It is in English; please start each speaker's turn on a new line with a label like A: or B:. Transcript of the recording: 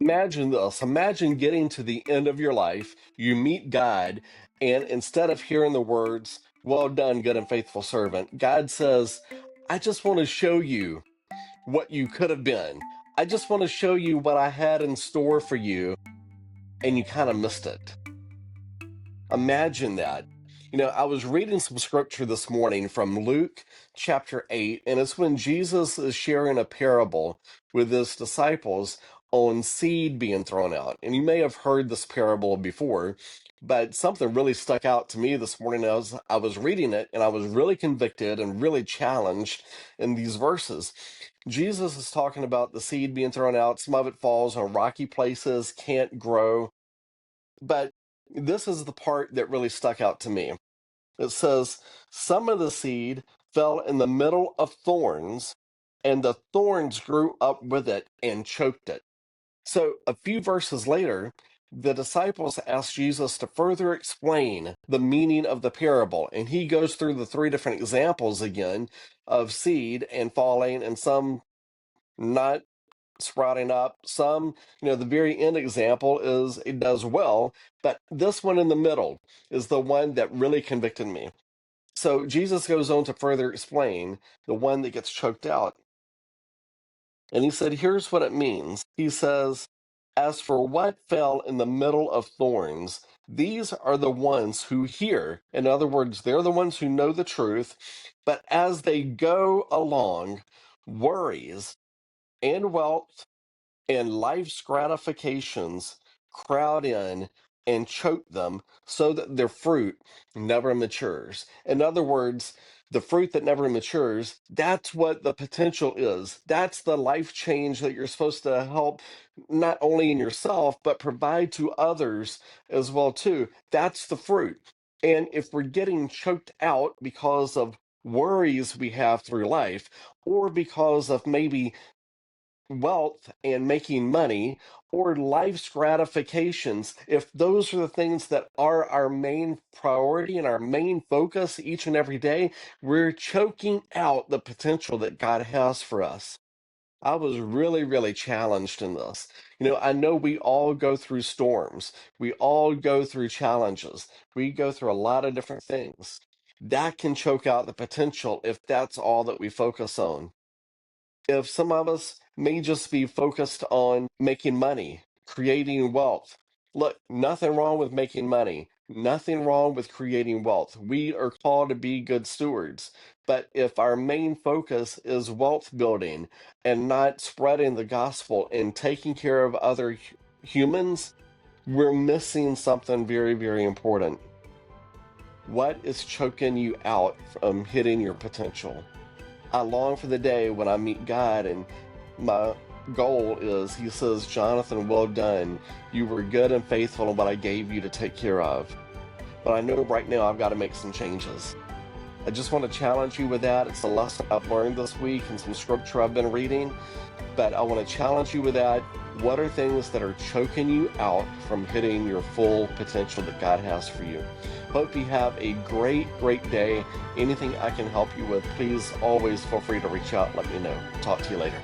A: Imagine this. Imagine getting to the end of your life, you meet God, and instead of hearing the words, "Well done, good and faithful servant," God says, "I just want to show you what you could have been. I just want to show you what I had in store for you," and you kind of missed it. Imagine that. I was reading some scripture this morning from Luke chapter 8, and it's when Jesus is sharing a parable with his disciples on seed being thrown out. And you may have heard this parable before, but something really stuck out to me this morning as I was reading it, and I was really convicted and really challenged in these verses. Jesus is talking about the seed being thrown out. Some of it falls on rocky places, can't grow, but this is the part that really stuck out to me. It says, "Some of the seed fell in the middle of thorns, and the thorns grew up with it and choked it." So a few verses later, the disciples asked Jesus to further explain the meaning of the parable. And he goes through the three different examples again of seed and falling, and some not sprouting up. Some, the very end example is it does well, but this one in the middle is the one that really convicted me. So Jesus goes on to further explain the one that gets choked out. And he said, here's what it means. He says, "As for what fell in the middle of thorns, these are the ones who hear." In other words, they're the ones who know the truth, but as they go along, worries and wealth and life's gratifications crowd in and choke them so that their fruit never matures. In other words, the fruit that never matures, that's what the potential is. That's the life change that you're supposed to help not only in yourself, but provide to others as well too. That's the fruit. And if we're getting choked out because of worries we have through life, or because of maybe wealth and making money or life's gratifications, if those are the things that are our main priority and our main focus each and every day, we're choking out the potential that God has for us. I was really, really challenged in this. I know we all go through storms. We all go through challenges. We go through a lot of different things. That can choke out the potential if that's all that we focus on. If some of us may just be focused on making money, creating wealth. Look, nothing wrong with making money, nothing wrong with creating wealth. We are called to be good stewards. But if our main focus is wealth building and not spreading the gospel and taking care of other humans, we're missing something very, very important. What is choking you out from hitting your potential? I long for the day when I meet God, and my goal is, he says, "Jonathan, well done. You were good and faithful in what I gave you to take care of." But I know right now I've got to make some changes. I just want to challenge you with that. It's a lesson I've learned this week and some scripture I've been reading. But I want to challenge you with that. What are things that are choking you out from hitting your full potential that God has for you? Hope you have a great, great day. Anything I can help you with, please always feel free to reach out and let me know. Talk to you later.